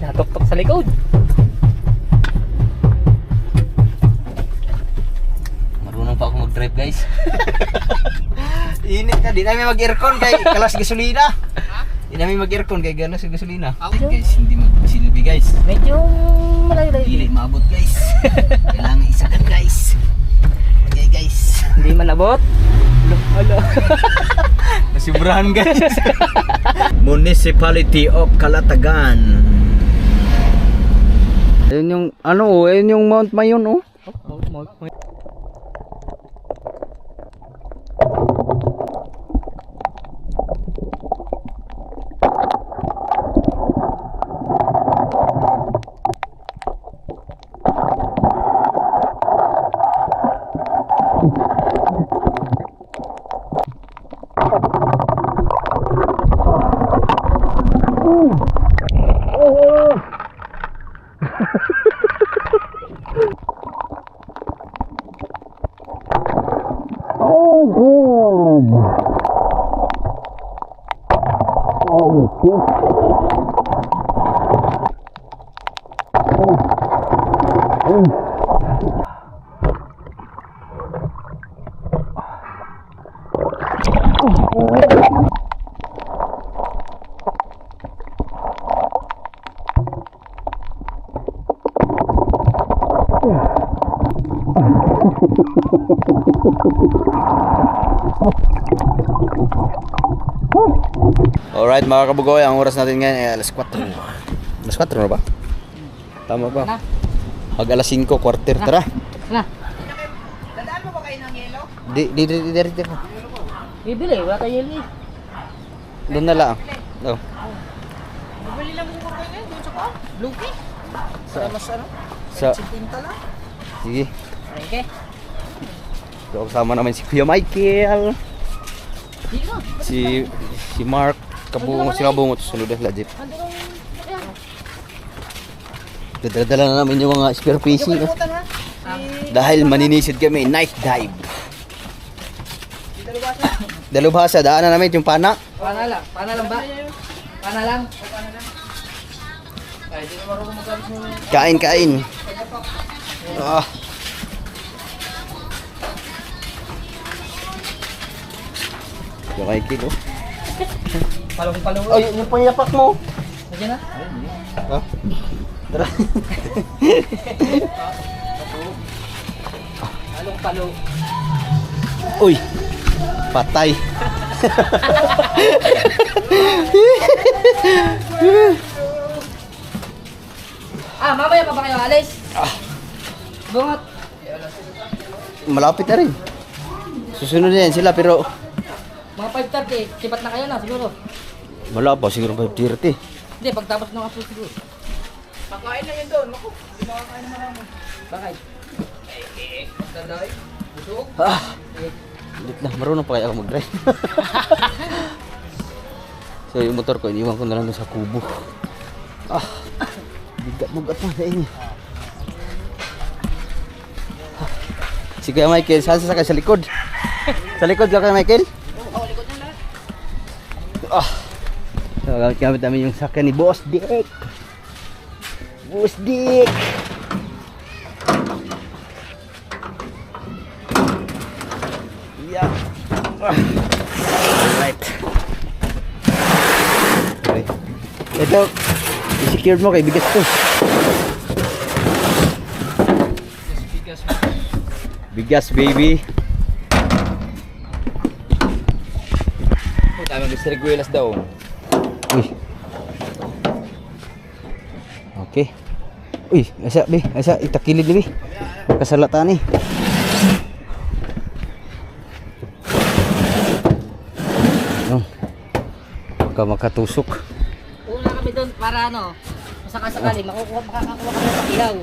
Natok-tok sa likod. Marunong pa ako mag-drive guys. Init na, di namin mag-aircon kay kalas gasolina. Di namin mag-aircon kay galas gasolina. Guys, hindi magsilbi guys. Medyo malayo-layo. Hindi maabot guys. Kailangan isakan guys. Okay guys. Hindi man abot. Alo. Nasibrahan guys. Municipality of Calatagan. Ayun yung ano, ayun yung Mount Mayon oh. Alright mga kabugoy, ang oras natin ngayon ay alas 4. Alas 4 na ba? Tama ba? Mag alas 5, quarter, tara. Na. Dadaan mo ba kayo ng yelo? Di ko. Bibili, wala tayo yeli. Doon na lang. Oh. Bumili lang mo kayo ngayon, doon sa kaan. Bluekie? Sa mas ano? Sa, 50 lang. sige. Okay. So, kasama naman si Kuya Michael. Dito. Si Mark. Kabungo, si Kabungo. Sunod na jeep. Dadala na namin yung mga spear fishing. Kalimutan ha? Dahil maninisid kami, night dive. Dalubhasa, daanan namin yung pana. Pana lang ba? Pana lang. Ay, di ko marunong magkabis mo. Kain. Ah. Yung kay Kilo. Palong-palong. Ay, yung panyapak mo. Nandiyan na? Ha? Tara. Palong-palong. Uy, patay. Mamaya pa ba kayo alis? Bungot. Malapit na rin. Susunod na yan sila pero Mga 5:30, sipat na kayo na siguro. wala pa, siguro 5:30. Hindi, pagtapos ng apo siguro. Makain na yun doon. Naku, hindi makakain naman namin. Bakit? Daday. Busog. Ulit na, marunong pa kaya ako mag-drive. So yung motor ko, iniwan ko na lang doon sa kubo. Bigat-bugat na sa inyo. Si Kuya Michael, saan sasakay? Sa likod? Sa likod ka Kuya Michael? Oo, likod na lahat. So gamit namin yung sakyan ni Boss Dick. Boss Dick! Yeah. Alright. Okay. Ito, i-secured mo kay bigas to. Bigas baby. Dami ng reguelas daw. Uy. Okay. Uy, asa itakilid ni. Kasalatan ni. Baka makatusok. Una kami doon para ano, sakasakali, makakakuha kami ng ilaw.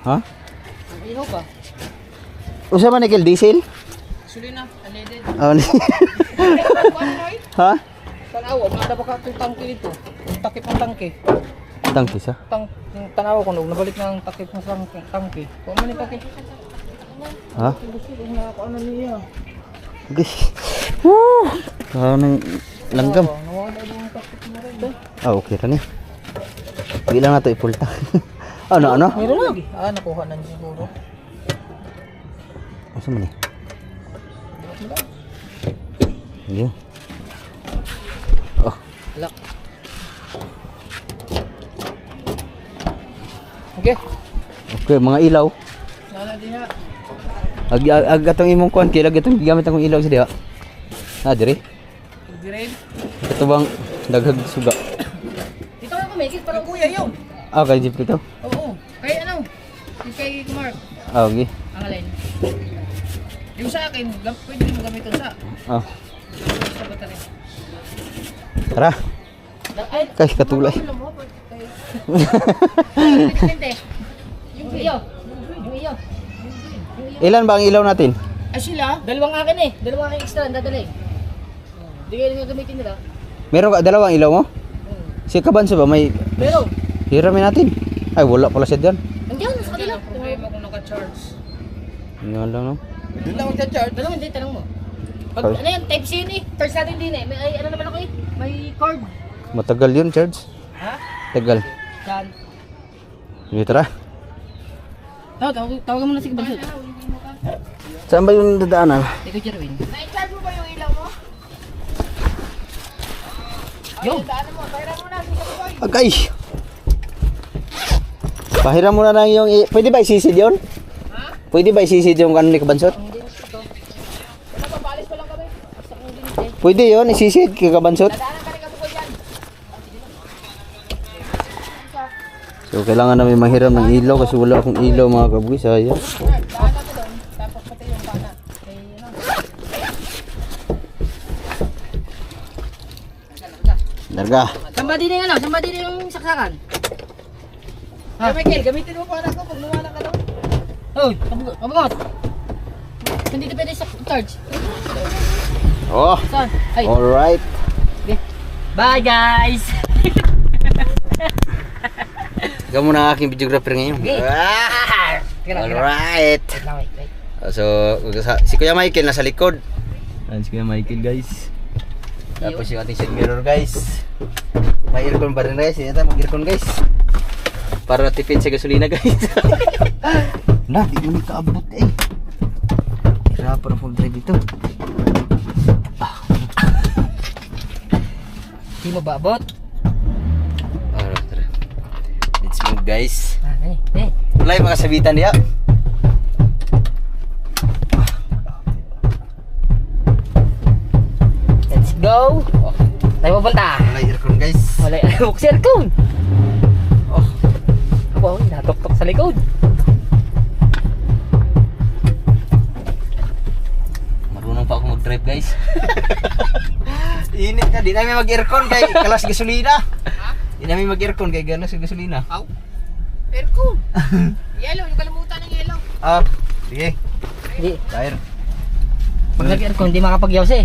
Ha? Ang ilaw ba? Usa man Nickel diesel? Sulina, unleaded. Ha? Tanawa, nada ba ka itong tangke dito? Yung takip ng tangke. Tangki sa? Yung tanawa ko, nabalik na ang takip ng tangke. Kung ano yung takip? Ha? Gusto ko na ako ano niya. Guys. Woo! Nang langgam. Nawala yung taktik mo rin. Ah, okay ra ni. Hindi lang nato ipulta. Ano? Meron na. Nakuha na siguro. Asa man ni? Hindi. Oh, Lock. Okay. okay, mga ilaw. Nala din na. Ag atong imong kuan kay lag atong gigamit akong ilaw sa diha. Ah, dire. Grade. Ito bang daghag suga. Dito ako may kit para kuya yun. Ah, kay jeep ito. Oo. Kay ano? Yung kay Mark. Ah, okay. Ang alin. Yung sa akin, pwede rin mo gamitin sa. Ah, Sa baterya. tara. Ay, Kay katulay. depende. Yung iyo. Yung iyo. Ilan ba ang ilaw natin? Ay sila? Dalawang akin eh. Dalawang akin extra ang dadalhin. Hindi kayo gamitin nila. Meron ka dalawang ilaw mo? Si Kabanso ba may Pero, hiramin natin? Ay, wala pala siya diyan. nandiyan sa kanila. Problema kung naka-charge. Nga lang no. Doon lang magka-charge. Tanong hindi, tanong mo. Pag Ay. ano yan, type C yun eh. Charge natin din eh. May ano naman ako eh. May cord. Matagal yun, Charge. Ha? Tagal. Saan? Sige, tara. Tawagan mo na si Kabansot. Saan ba yung dadaanan? Ikaw, Jerwin. Na-charge mo ba yung ilaw mo? Yo! Daanan mo, bayran mo na. Sige boy. Agay! Pahiram mo na lang yung... Pwede ba isisid yun? Ha? Pwede ba isisid yung ano ni Kabansot? Wala pa, balis pa lang kami. Pwede yun, isisid kay Kabansot. Daanan ka rin kasi ko yan. So, kailangan namin mahiram ng ilaw kasi wala akong ilaw mga kabuy. Sayang. Daanan ko doon. Tapos pati yung pana. Eh, ano? Darga. Samba din yung ano? Samba din yung saksakan? Hey, Michael, gamitin mo para ko pag nawala ka doon. Uy! Kabagot! Hindi na pwede sa charge. Oh, Saan? Ay! alright. Bye guys! Ikaw muna ang aking videographer ngayon. Okay. Ah, Tira, tira. alright. Wait lang, wait. So, si Kuya Michael nasa likod. Ayan si Kuya Michael, guys. Tapos yung ating side mirror, guys. May aircon ba rin, guys? Hindi tayo mag-aircon, guys. Para tipid sa gasolina, guys. Na, di mo nakaabot eh. Hirapan ang full drive ito. Di mo ba abot? Alright, tara. Let's move, guys. Eh. Wala yung mga sabitan diya. Let's go! Oh, tayo pupunta. Wala yung aircon, guys. Wala yung boxer cone. Oh, Wow, natok-tok sa likod. marunong pa ako mag-drive, guys. Init na, di namin mag-aircon kay kalas gasolina. Di namin mag-aircon kay kalas gasolina. Aw. Aircon. Yellow, yung kalimutan ng yellow. Ah, sige. Hindi. Tire. Pag nag-aircon, hindi makapag-yaws eh.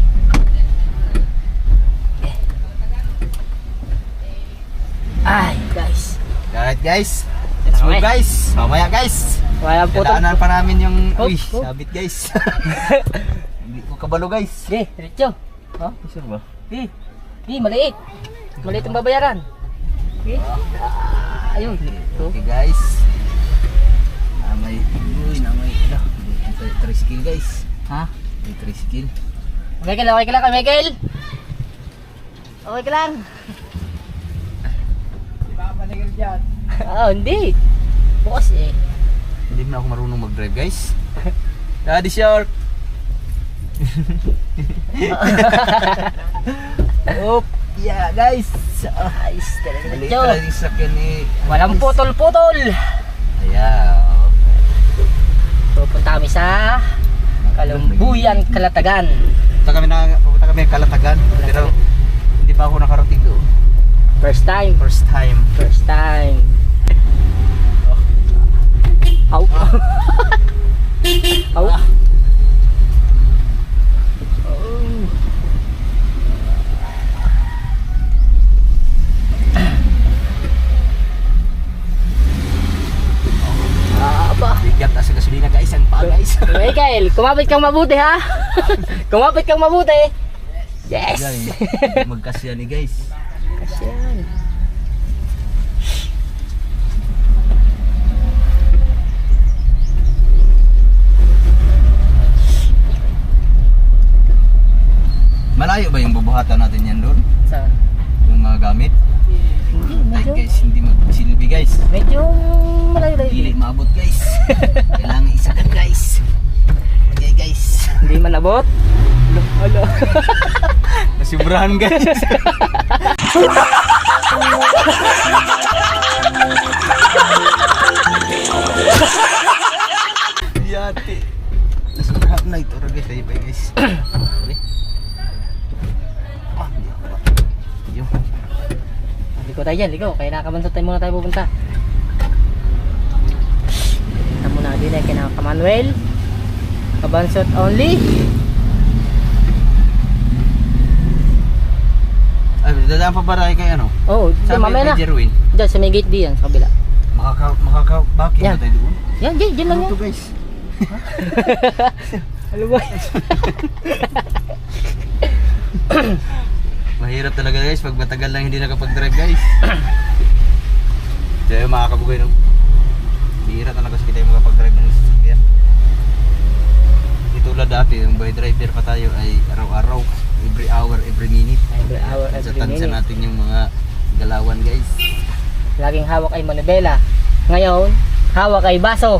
Ay, guys. Alright, guys. Let's move, guys. Mamaya, guys. Walang putol. Dadaanan pa namin yung... Oh, Uy, oh. sabit, guys. Hindi ko kabalo, guys. Sige, diretso. Ha? Sure ba? Hindi, maliit. Maliit ang babayaran. Sige. Ayun. Ito. Okay, guys. Namay... Uy, namay... Ito, tricycle, guys. Ha? May tricycle. Michael, okay ka lang, Michael? Okay ka lang? Di ba manigil dyan? Hindi. Bukas eh. Hindi na ako marunong mag-drive, guys. Daddy Shark. Oop. Yeah, guys. Ayos talaga. Maliit Diretso. talaga yung sakyan ni... Walang putol-putol. Ayan. Pupunta kami sa Kalumbuyan, Kalatagan. Pupunta kami Kalatagan. Pero hindi pa ako nakarating doon. First time. First time. First time. Au. Au. Aba. Bigat na sa gasolina, guys. Ang paa, guys. Michael, kumapit kang mabuti ha. Kumapit kang mabuti. Yes! Guys, magkasya ni guys. Kasi yan. Malayo ba yung bubuhatan natin yan doon? Saan? Yung mga gamit? Hindi, Ay medyo. guys, hindi magsilbi guys. Medyo malayo-layo. Dili maabot guys. Kailangan isakan guys. Okay guys. Hindi man abot. Alo. Nasibrahan guys. Yati. Nasibrahan na ito guys. Tayo pa guys. Okay. Ah, hindi ako ba? Yung. Liko tayo dyan, liko. Kaya nakakabansot tayo muna tayo pupunta. Kita muna din ay kina Manuel. Kabansot only. Ay, dadaan pa ba tayo kay ano? Oh, dyan, Sabi mamaya na. kay Jerwin. Dyan, sa may gate diyan, sa kabila. Makaka-backing Yan. na tayo doon. Yan, dyan lang Ano yan. to guys? Ano ba? Mahirap talaga guys pag matagal lang hindi nakapag-drive guys. Kaya makakabugay no. Bihira talaga kasi kita yung makapag-drive ng sasakyan. Hindi tulad dati, yung by driver pa tayo ay araw-araw, every hour, every minute. Every hour, Sa every tansa minute. natin yung mga galawan guys. Laging hawak ay manibela. Ngayon, hawak ay baso.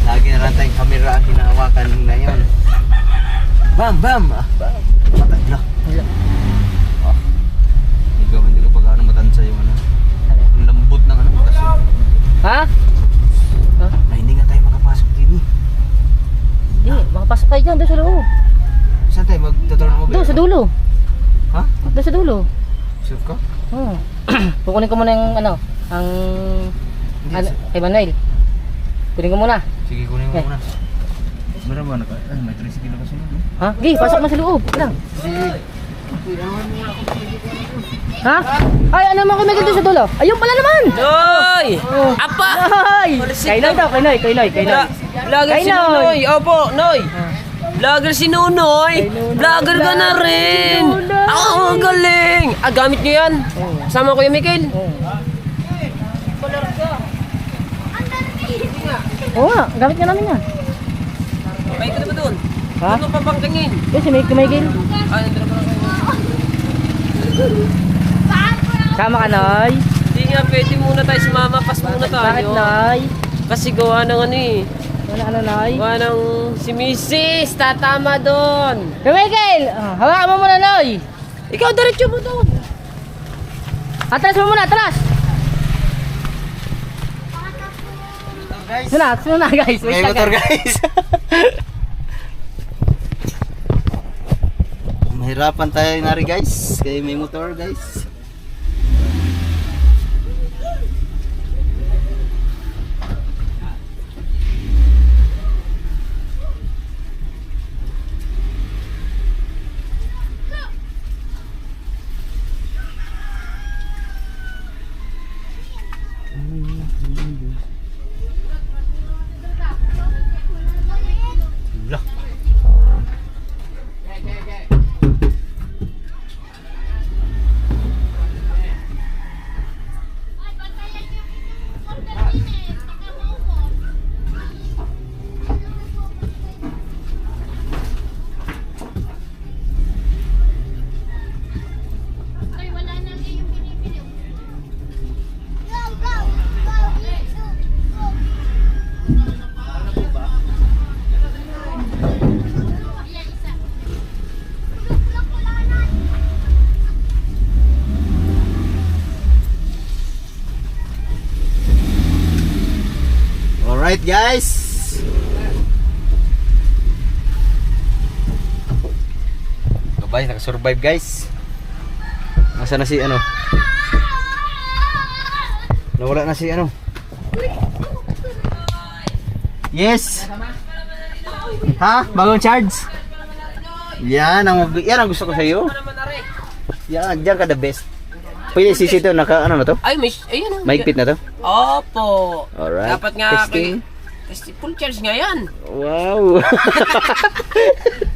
Lagi na lang tayong kamera ang hinahawakan ngayon. Bam! Bam! Ah, patay na. Ah, hindi ko pag ano matansa yung ano. Ang lambot ng ano kasi. Ha? Ha? Na hindi nga tayo makapasok din eh. Hindi, makapasok tayo dyan, doon sa loob. Saan tayo magtuturn over? Doon sa dulo. Ha? Doon sa dulo. Sure ka? Oh. Kukunin ko muna yung ano, ang ano, kay Manuel. Kunin ko muna. Sige, kunin mo Eh. muna. Meron ba naka? Ay, may tricycle kasi nun. Ha? Gi, pasok na sa loob. Lang. Ha? Ay, ano naman kumigil doon sa dulo? Ayun pala naman! Noy! Oh. Apa! Noy! Kay Noy daw, kay Noy, kay Noy, kay Noy. Vlogger Kay si Noy. Nunoy! Opo, Noy! Vlogger si Nunoy! Kay Nunoy. Vlogger ka na rin! Si Nunoy. Ang galing! Ah, gamit niyo yan? Sama ko yung Mikael? Oo nga, gamit nga namin yan. May ka na ba doon? Ha? Ano pa bang tingin? Yung si Michael. Ah, nandun na pala kayo. Sama ka, Noy. Hindi nga, pwede muna tayo sumama. Pas muna tayo. Bakit, Noy? Kasi gawa ng ano eh. Ano, Noy? Gawa ng si Mrs. Tatama doon. Hey, Michael! Hawakan mo muna, Noy. Ikaw, diretso mo doon. Atras mo muna, atras! Guys! Sunod na, guys. Wait May lang, motor guys. guys! Mahirapan tayo nari guys. Kaya may motor guys. Lah. Alright guys. Gabay, nakasurvive guys. Nasa na si ano? Nawala na si ano? Yes. Ha? Bagong charge? Yan ang gusto ko sa iyo. Yan, diyan ka the best. Pwede sisi to, naka ano na to? Ay, may, ayun. Mahigpit na to? Opo. Alright. Dapat nga Testing. Kasi full charge nga yan. Wow!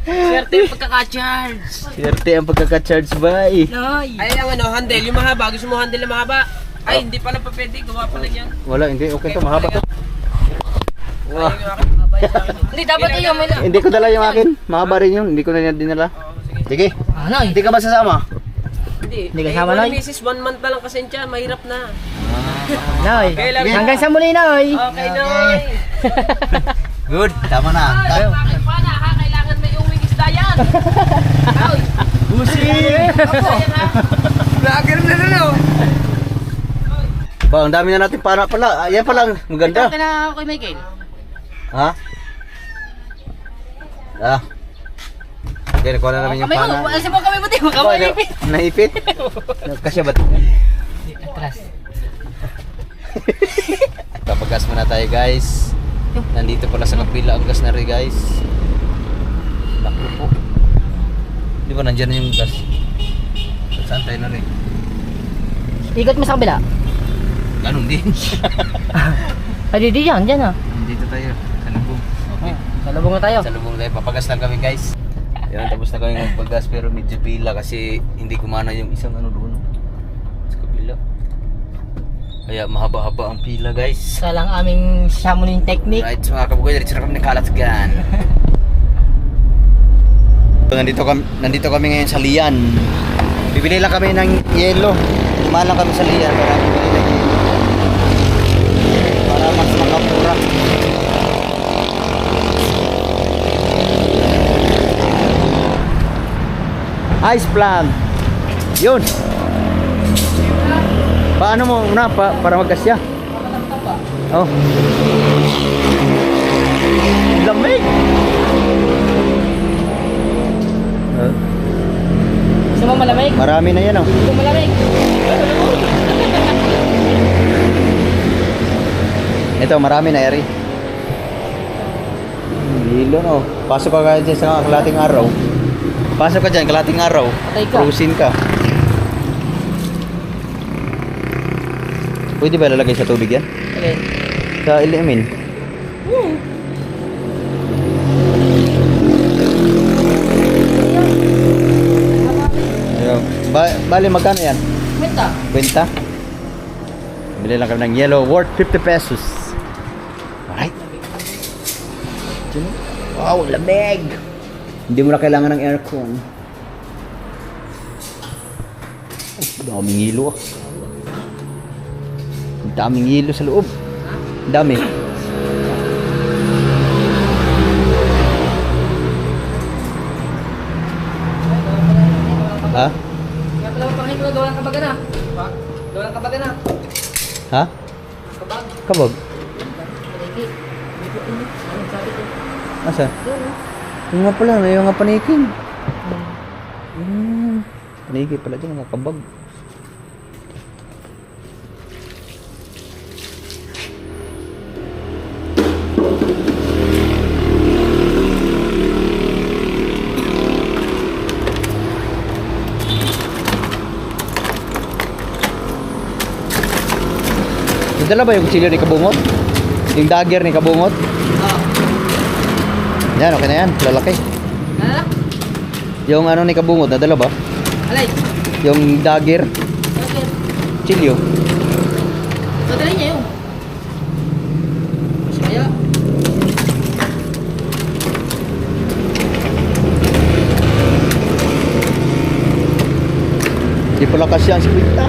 Swerte yung pagkaka-charge. Swerte ang pagkaka-charge ba eh. Nay. Ay, ang ano, handle, yung mahaba. Gusto mo handle na mahaba? Ay, hindi pala pa pwede. Gawa pala yan. Wala, hindi. Okay to, mahaba to. Wow. Ay, yung akin, mahaba yung akin. Hindi, dapat yung may Hindi ko dala yung akin. Mahaba rin yun. Hindi ko na dinala. Sige. Nay. Hindi ka ba sasama? Hindi. Hindi kasama, Nay. Nay. Misis, 1 month na lang kasensya. Mahirap na. Nay. Kailan- Hanggang sa muli, Nay. Okay, Nay. Good. Tama na. Ay, bakit pa na ha? Kailangan may uwing isda yan. Ay, Busi! vlogger na na no. Ba, ang dami na natin para pala. Ayan pala. Maganda. Ito na kay Michael. Ha? Ah. Okay, nakuha na namin yung Kamay pana. mo, alas mo kami buti, makamay Ano? nipit. Naipit? Kasya ba? Atras. Papagas muna tayo guys. Nandito pala sa kapila ang gas na rin guys. Naku po. Di ba nandyan na yung gas? Saan tayo na rin? Ikot mo sa kabila. Ganun din. Ay, di yan, dyan ah. Nandito tayo. Sa lubong. Okay. Salubong na tayo. Sa lubong tayo. Papagas lang kami guys. Yan, tapos na kami magpagas pero medyo pila kasi hindi kumana yung isang ano doon. Sa kapila. Kaya mahaba-haba ang pila guys. Isa lang aming summoning technique. Right, so mga kabugoy, diretso na kami ng Kalatgan. So, nandito kami ngayon sa Lian. Bibili lang kami ng yelo. Kumain lang kami sa Lian para bibili ng yelo. Para mas makamura. Ice plant. Yun. Paano mo una para magkasya? Oh. Lamig. Gusto mo malamig? Marami na yan oh. Gusto mo malamig? Ito, marami na eri. Hilo no. Pasok ka dyan sa kalating araw. Pasok ka dyan, kalating araw. Patay ka. Frozen ka. Pwede ba lalagay sa tubig yan? Okay. Sa ilimin. Ayun. Bali magkano yan? Kwenta. Kwenta? Bili lang kami ng yellow worth 50 pesos. Alright. Wow, lamig! Hindi mo na kailangan ng aircon. Oh, daming hilo ah. Ang daming hilo sa loob. Ang dami. Ha? Kaya pala mo pangin ko, gawa ng kabaga na. Gawa ng kabaga na. Ha? Kabag. Kabog? Paniki. Anong sabi ko? Asa? Yung nga pala, may mga panikin. Paniki pala dyan, mga kabag. Nadala ba yung kutsilyo ni Kabungot? Yung dagger ni Kabungot? Yan, okay na yan. Lalaki. Ano? Yung ano ni Kabungot, nadala ba? Alay. Yung dagger, Okay. kutsilyo. Madali niya yun. Mas kaya. Di pala kasi ang sikwita.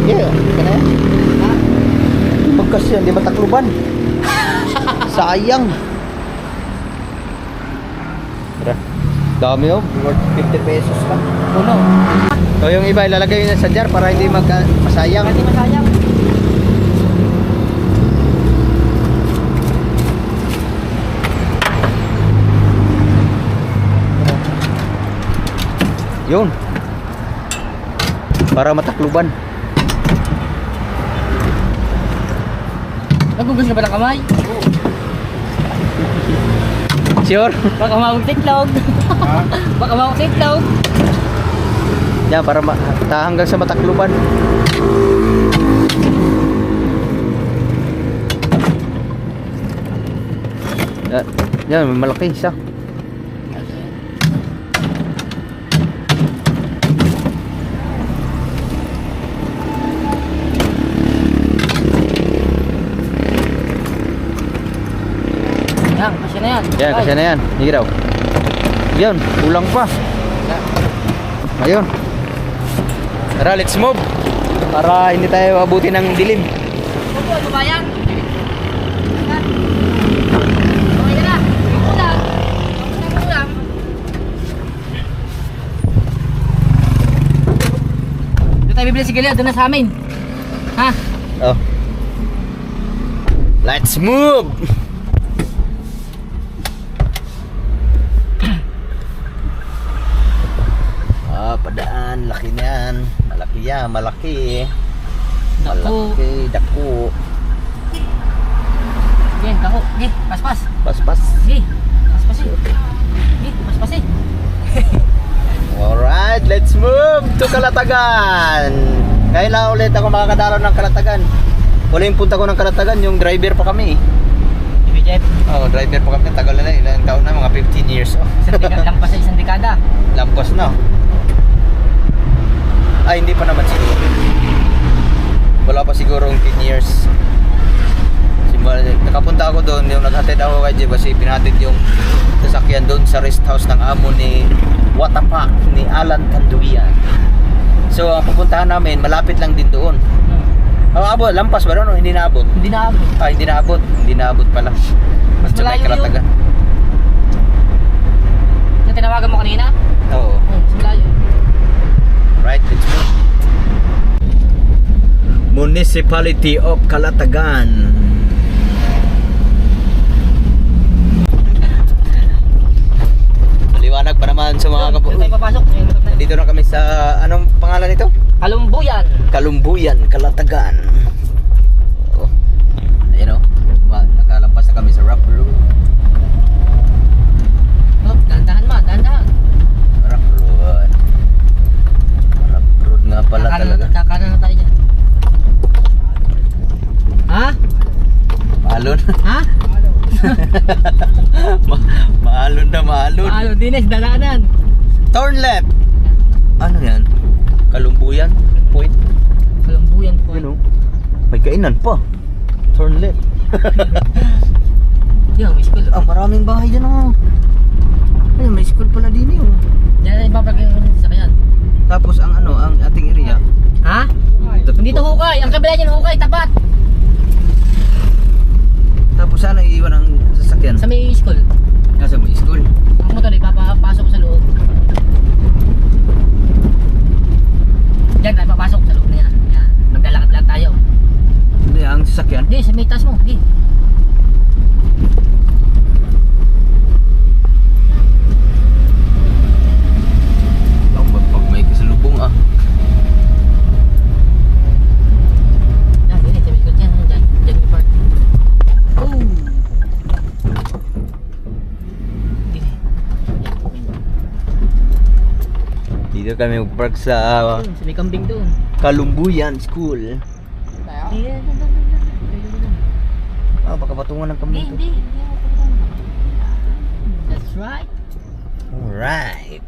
Yeah, okay na yan. Ha? Pag kasi yan, di matakluban. Sayang. Tara. Dami oh. Worth 50 pesos ka. Puno. So yung iba ilalagay yun sa jar para hindi masayang. Hindi masayang. Yun. Para matakluban. Nagugas ka ba ng kamay? Sure? Baka mawag tiklog. Baka mawag tiklog. Yan, para hanggang sa matakluban. Yan, malaki isa. Yan, kasi na yan. Yan, kasi na yan. Sige daw. Yan, kulang pa. Ayun. Tara, let's move. Para hindi tayo abuti ng dilim. Opo, ano ba yan? Okay na. Ulam. Ulam. Doon tayo bibili si Galia, doon na sa amin. Ha? Oh. Let's move. Padaan, laki na yan. Malaki yan, malaki. Dako. Malaki, dako. Sige, dako. Sige, paspas. Paspas. Sige, paspas eh. Sige, paspas eh. Alright, let's move to Kalatagan. Ngayon lang ulit ako makakadalaw ng Kalatagan. Wala yung punta ko ng Kalatagan, yung driver pa kami. Jeff, Oh, driver pa kami. Tagal na, ilang taon na, mga 15 years. Oh. lampas sa isang dekada. Lampas na. Ay, hindi pa naman siguro. Wala pa siguro 10 years. Nakapunta ako doon, yung naghatid ako kay Jeff kasi pinatid yung sasakyan doon sa rest house ng amo ni Watapak, ni Alan Tanduyan. So, ang pupuntahan namin, malapit lang din doon. Abot, lampas ba doon? Hindi naabot. Hindi na abot. Hindi naabot. Hindi naabot pala. Mas Sa may malayo Kalatagan. Yung tinawagan mo kanina? Oo. Mas malayo. Right, let's move. Municipality of Kalatagan. Maliwanag pa naman sa mga Doon tayo papasok. Dito na kami sa, anong pangalan nito? Kalumbuyan. Kalumbuyan, Kalatagan. Oh. Ayan o. Nakalampas na kami sa rough road. Oh, dahan-dahan ma, dahan-dahan. Rough road. Rough road nga pala talaga. Kakanan na tayo dyan. Ha? Maalon. Ha? Maalon na maalon. Ano, Dines, dalanan. Turn left. Ano yan? Kalumbuyan point. Kalumbuyan po. Ano? May kainan pa. Turn left. Yan, may school. Maraming bahay dyan oh. Ay, may school pala din yun. Yan ay papagay mo sa sakyan. Tapos ang ano, ang ating area. Ha? Dito hukay. Ang kabila niyan hukay, tapat. Tapos sana iiwan ang sasakyan. Sa may school. Nasa may school. Ang motor ay papasok sa loob. Yan, tayo papasok sa loob na yan. Yan. Maglalakad lang tayo. Hindi, ang sasakyan. Hindi, sa may taas mo. Hindi. Pag may kasalubong ah. Yan, yun eh. Sa may school dyan. Dyan, dyan may park. Oh! Dito kami mag-park sa Yun, sa may kambing doon. Kalumbuyan School. Hindi, Baka patungan ng kami ito. hindi. That's right. Alright.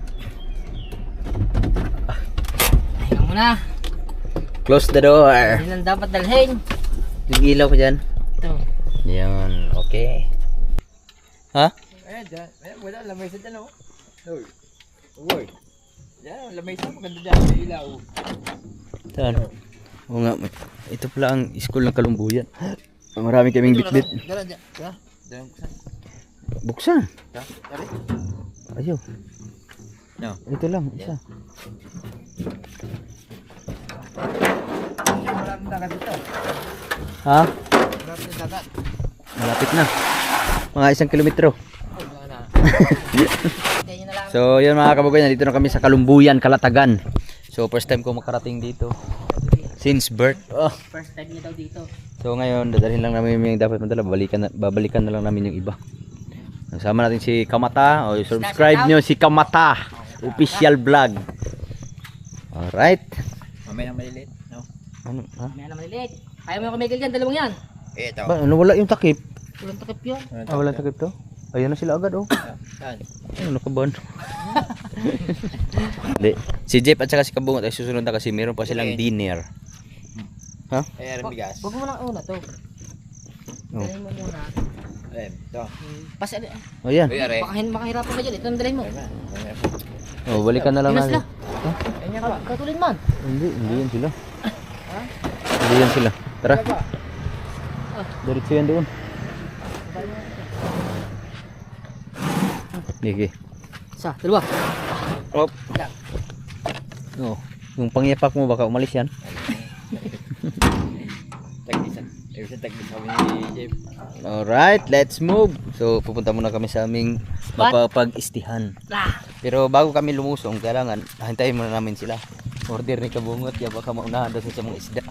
Ayun muna. Close the door. Yun ang dapat dalhin. Yung ilaw ko dyan. Ito. Yan, okay. Ha? Ayan, dyan. Ayan, wala. Lamay sa dyan, oh. Uy. Yan, lamay sa maganda dyan. May ilaw. Saan? Oo nga, ito pala ang school ng Kalumbuyan. Marami kaming bitbit. Dala dyan. Dala buksan. Buksan. Tari. Ayaw. No. Ito lang, isa. Maraming dagat dito. Ha? Maraming dagat. Malapit na. Mga 1 kilometro. Wala na. Ganyan na lang. So, yun mga kababayan, dito na kami sa Kalumbuyan, Kalatagan. So, first time ko makarating dito. Since birth. Oh. First time niya daw dito. So, ngayon, dadalhin lang namin yung dapat madala. Babalikan na lang namin yung iba. Kasama natin si Kamata. O, subscribe nyo si Kamata. Official vlog. Alright. Mamaya na maliliit. No? Ano? Ha? May na maliliit. Ayaw mo yung kumigil dyan, dalawang yan. Ito. Ba, ano, wala yung takip? Walang takip yun. Walang takip to? Ayan na sila agad oh. Saan? Ano ka ba? Hindi. Si Jeff at saka si Kabungot ay susunod na kasi meron pa silang dinner. Ha? Ay, aram bigas. Huwag mo lang una to. Oh. Dalhin mo muna. Ayan, ito. Kasi Oh yan. Uy, are. makahirapan ka dyan. Ito ang dalhin mo. Oh, balikan na lang Dinas natin. lang. Katulin man. Hindi yan sila. Hindi yan sila. Tara. Diretso yan doon. Sige. Isa, dalawa. Op. Oh, yung pangyapak mo baka umalis yan. Tagdisan. Ayun sa tagdis kami ni Jeff. Alright, let's move. So, pupunta muna kami sa aming mapapag-istihan. Pero bago kami lumusong, kailangan hintayin muna namin sila. Order ni Kabungot, kaya baka maunahan daw sa mga isda.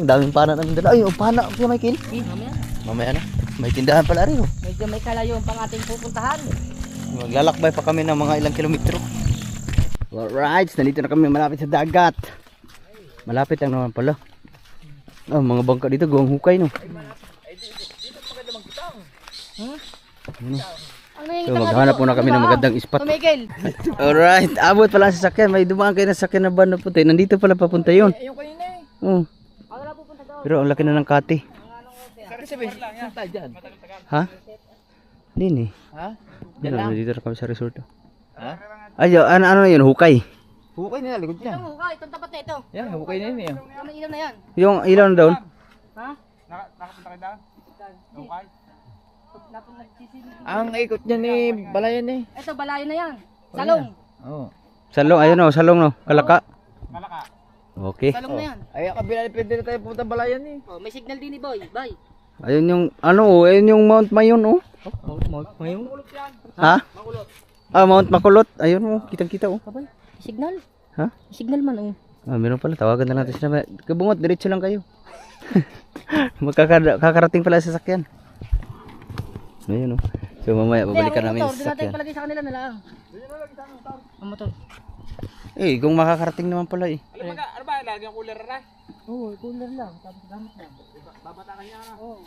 Daming pana namin dala. Ay, pana, Kuya Michael. Mamaya. Mamaya na. May tindahan pala rin. Oh. Medyo may kalayo ang pang ating pupuntahan. Maglalakbay pa kami ng mga ilang kilometro. Alright, nandito na kami malapit sa dagat. Malapit lang naman pala. Oh, mga bangka dito, gawang hukay no. So maghanap muna kami ng magandang spot. Tumigil. Alright, abot pala sa sasakyan. May dumaan kayo na sasakyan na van na puti. Nandito pala papunta yun. Ayun ko yun eh. Oh. Pero ang laki na ng kati. Sabi, saan tayo dyan? Ha? Hindi ni. Ha? Yan lang. Nandito na kami sa resort. Ha? Ay, ano yun? Hukay. Hukay na, likod Ito dyan. mo, itong tapat na ito. Yan, hukay na yun eh. Yung may ilaw na yan. Yung ilaw na doon. Ha? Nakapunta kayo doon? Hukay? Napon nagsisilip. Ang ikot niyan eh, balayan eh. Ito, balayo na yan. Salong. Oo. Salong, ayun o, salong no. Kalaka. Malaka. Okay. Salong na yan. Ay, kabila na pwede na tayo pumunta balayan eh. Oh, may signal din ni Boy. Bye. Ayun yung, ano oh, ayun yung Mount Mayon oh. Ngayon? Ha? Ah, Mount Makulot. Ayun oh, kitang-kita oh. Kabay, signal. Ha? Signal man oh. Ah, meron pala. Tawagan na natin sila. Kabungot, diretso lang kayo. Kakarating pala sa sasakyan. Ayun oh. So mamaya babalikan namin sa Doon natin sasakyan. palagi sa kanila na lang. Ang motor. Eh, kung makakarating naman pala eh. Ano ba, lagi ang cooler na? Oo, cooler lang. Tapos gamit lang. Babata ka niya na. Oo.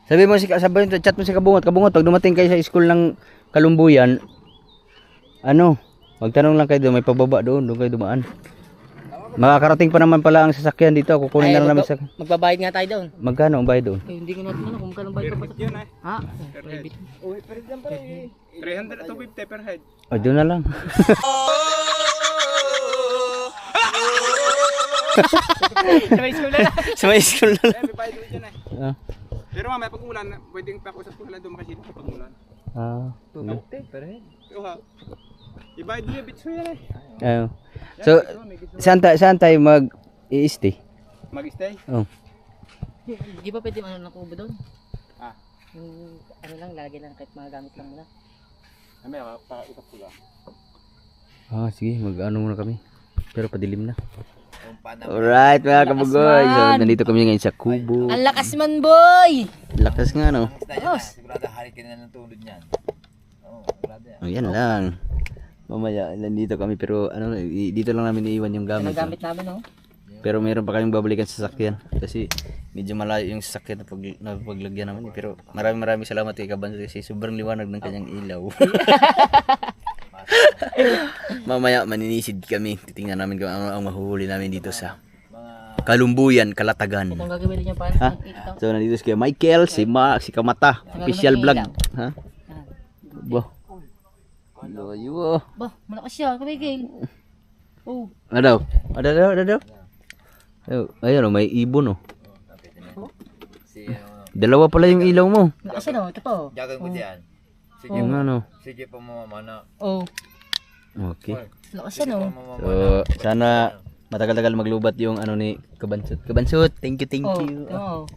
Sabi mo chat mo si Kabungot, Kabungot, pag dumating kayo sa school ng Kalumbuyan, ano, magtanong lang kayo doon, may pababa doon kayo dumaan. Makakarating pa naman pala ang sasakyan dito, kukunin na lang namin sa... Magbabayad nga tayo doon. Magkano ang bayad doon? Eh, hindi ko natin alam kung magkano bayad pa. Yun eh. Ha? Private. Uy, pero dyan pa rin eh. 300 to 50 per head. O, doon na lang. Sa may school na lang. Sa may school na lang. May bayad dyan eh. Ah. Pero mamaya pag umulan, pwedeng pakusap ko sila doon kasi dito pag umulan. Ah. 250 per head. Pero ha, ibayad niya bitso yan eh. Ayun. So, saan tayo mag-i-stay? Mag-stay? Oh. Di ba pwede ano ng kubo doon? Ah. Yung ano lang, lagi lang kahit mga gamit lang muna. Mamaya, pa-ikap ko lang. Ah, sige, mag-ano muna kami. Pero padilim na. Alright mga kabugoy. So, nandito kami ngayon sa kubo. Ang lakas man, boy! Lakas nga no. Boss! Sigurado harikin na ng tulod niyan. Oo, sigurado yan. Oh, yan lang. Mamaya, nandito kami pero ano, dito lang namin iiwan yung Ang gamit. gamit namin, oh. Pero meron pa kaming babalikan sa sasakyan kasi medyo malayo yung sasakyan na paglagyan naman. Pero maraming salamat kay Kabanso kasi sobrang liwanag ng kanyang ilaw. Mamaya maninisid kami. Titingnan namin kung ano ang mahuhuli namin dito sa Kalumbuyan, Kalatagan. Kung gagawin niyo pa, Ha? So nandito si Michael, si Mark, si Kamata, official vlog. Ha? Bah. Layo. Bah, malakas siya, kamigil. Oh. Ano daw? Oh, ayun oh, may ibon oh. Dalawa pala yung ilaw mo. Malakas siya, no? Ito pa, oh. Jagan ko diyan. Yung ano. Sige pa mo mana. Oh. Okay. Malakas siya, no? So, sana matagal-tagal maglubat yung ano ni Kabansot. Kabansot, thank you. Oo.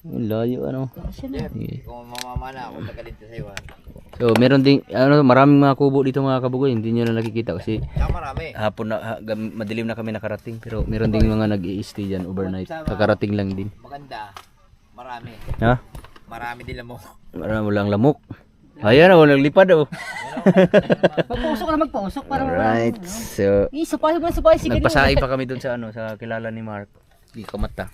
Ang layo ano. Malakas siya, no? Yeah. Kung mamamana ako tagalit sa iyo. So, meron ding ano, maraming mga kubo dito mga kabugoy, hindi niyo na nakikita kasi Marami. hapon na madilim na kami nakarating pero meron ding mga nag-i-stay diyan overnight. Kakarating lang din. Maganda. Marami. Ha? Marami din mo. Marami walang lamok. Ayan oh, naglipad oh. Magpusok na magpusok para Alright. So, Supay mo na supay. Sige. nagpasaing pa kami dun sa ano, sa kilala ni Mark. Di kamata.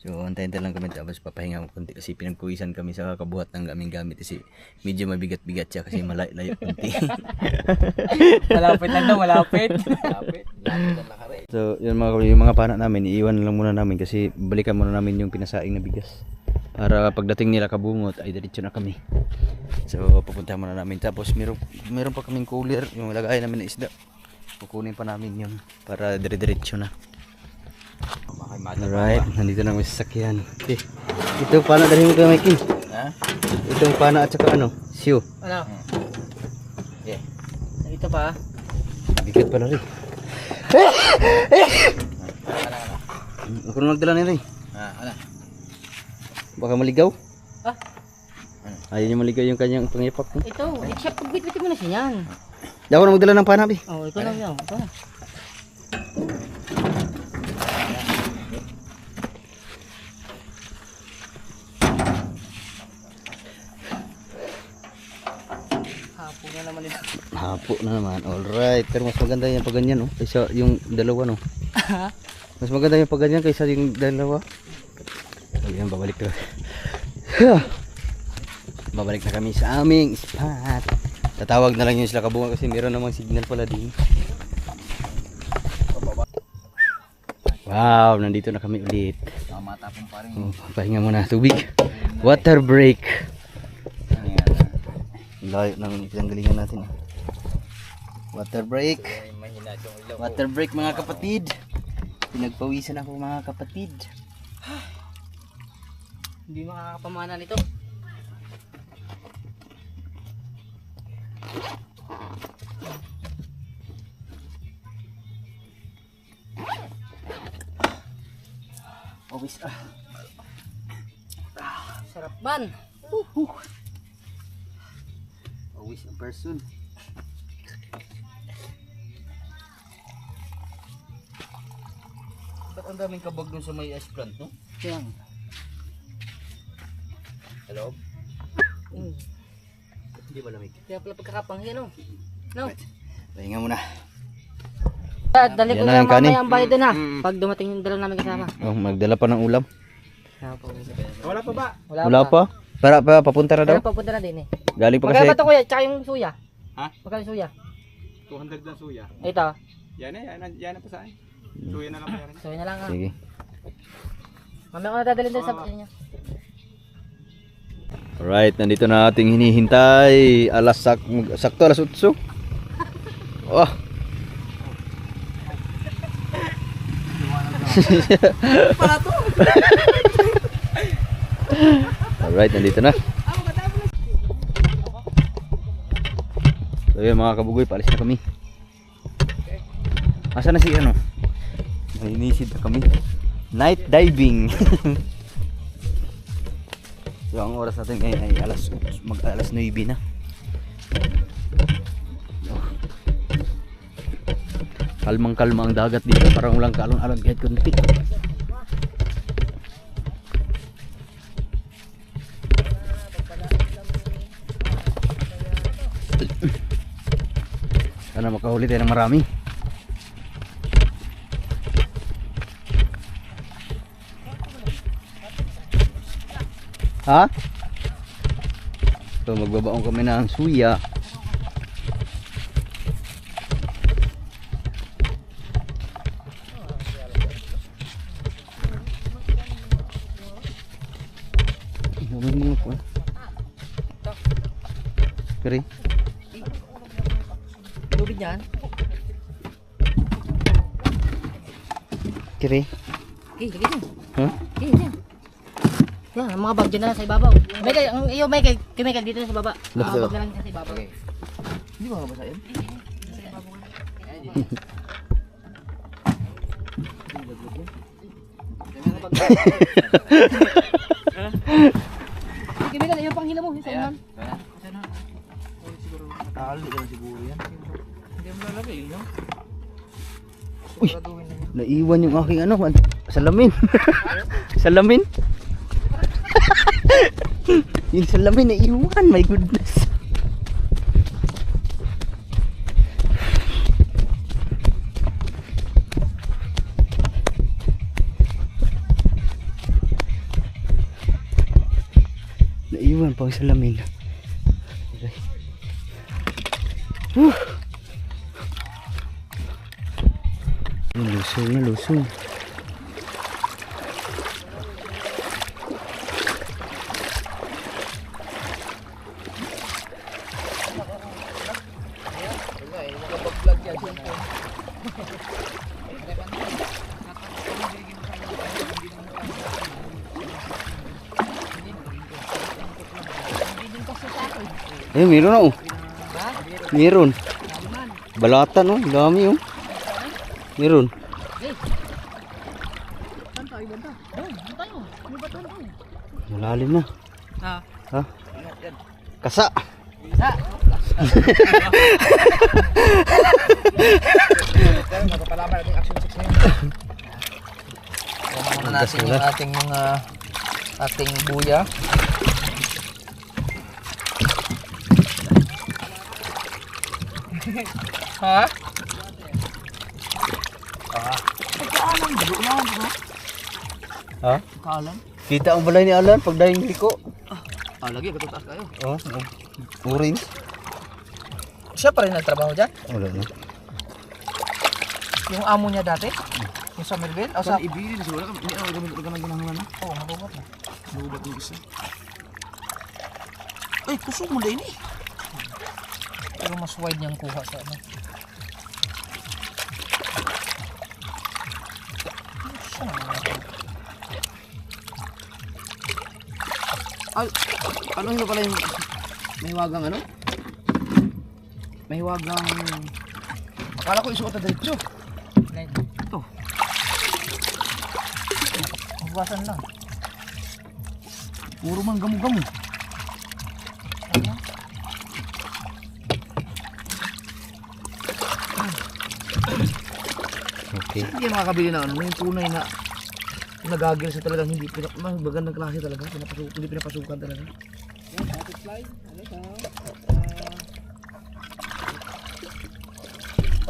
So, antayin lang kami tapos papahinga ko konti kasi pinagpuwisan kami sa kabuhat ng aming gamit kasi medyo mabigat-bigat siya kasi malayo konti. Malapit lang daw, malapit. So, yun yung mga pana namin, iiwan lang muna namin kasi balikan muna namin yung pinasaing na bigas. Para pagdating nila kabungot ay diretso na kami. So, pupunta muna namin tapos meron pa kaming cooler, yung lagay namin na isda. Kukunin pa namin yun para dire-diretso na. Alright, nandito na may sasakyan. Okay. Ito pana dali mo kay Mikey. Ha? Itong pana at saka ano, siyo. Ano? Yeah. Ito pa. Bigat pala rin. Ako na magdala nila eh. Ano? Baka maligaw. Ah, Ayaw niya maligaw yung kanyang pangipak. ito. Siya, pagbit-bit mo na siya yan. Di ako na magdala ng pana, bi. Oh, ito lang yan. Ito na. Hapo na naman ito. Hapo na naman. Alright. Pero mas maganda yung pag ganyan, no? Kaysa yung dalawa, no? Mas maganda yung pag ganyan kaysa yung dalawa. Ayan, babalik na. Babalik na kami sa aming spot. Tatawag na lang yun sila kabunga kasi meron namang signal pala din. Wow, nandito na kami ulit. Matapong pa rin. Oh, pahinga muna. Tubig. Water break. Layo ng pinanggalingan natin. Water break. Water break mga kapatid. Pinagpawisan ako mga kapatid. Hindi makakapamana nito. Always Sarap ban. always a person. Ba't ang daming kabag dun sa may ice plant, no? Yan. Hello? Mm. Hindi ba lamig? Kaya pala pagkakapang yan, oh. No? Pahinga muna. Dali ko Yan na na yung kanin. mamaya ang bayad din ha. Pag dumating yung dalawa namin kasama. Oh, magdala pa ng ulam. Wala pa ba? Wala pa? Para papunta na daw? Pero papunta na din eh. Galing pa Magkano kasi. ba ito kuya? Tsaka yung suya? Ha? Magkano yung suya? 200 na suya. Ito. Yan na pa sa akin. Suya na lang yan. Suya na lang ha. Sige. Mamaya ko na dadalhin din sa inyo. Alright, nandito na ating hinihintay. Sakto alas 8. Oh. Alright, nandito na. So yun mga kabugoy, paalis na kami. Asa na si ano? Nainisid na kami. Night diving. So ang oras natin ngayon ay alas 9 na. Kalmang kalma ang dagat dito, parang walang kalon-alon kahit kunti. Sana makahuli tayo ng marami. Ha? So magbabaong kami ng suya. Mga po. Kari. Lubid yan. Kiri. Okay, sige dyan. Ha? Okay, dyan. Yan, ang mga bag dyan na lang sa ibabaw. Michael, iyo Michael, kay Michael dito na sa baba. Left Mga side. bag na lang dyan sa ibabaw. Hindi ba mabasa yun? Sige Michael, yung panghila mo, yung sa unan. Nakakali ka siguro yan. Hindi mo lalagay yun, no? Uy, naiwan yung aking ano, salamin. Salamin. Yung salamin naiwan, my goodness. pang salamin. Whew. Lusong na lusong. Eh, meron na oh. Meron. Balatan oh, dami oh. Meron. Malalim na. Ha? Kasa. Magpapalaman natin action 6 ngayon. Muna natin yung ating mga ating buya. Ha? Ha? Kalam? Kita ang balay ni Alan pag dahing liko. Lagi katutaas kayo. Oh, orange. Siya pa rin nagtrabaho dyan? Wala na. Yung amo niya dati? Yung sa Melville? O sa... Ibigin na siguro. Hindi ako gamit ka ng ginagawa na. Oo, mabubat na. Magubat yung isa. Ay, kusog mo din eh. Pero mas wide niyang kuha sa ano. Ay, ano yun pala yung may wagang ano? May wagang... Akala ko isuot na diretso. Ito. Magbasan lang. Puro man gamu-gamu. Okay. Hindi yan makakabili na ano, yung tunay na nagagil sa talagang hindi magandang klase talaga, hindi pinapasukan talaga.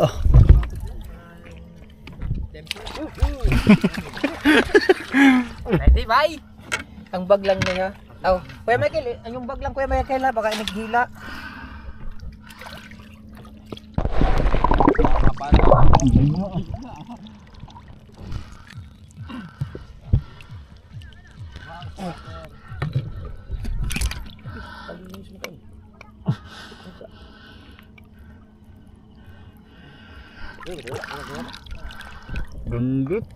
Oh. Ready, bye! Ang bag lang niya. Oh, Kuya Michael, yung bag lang Kuya Michael ha, baka naghila. Gunggit.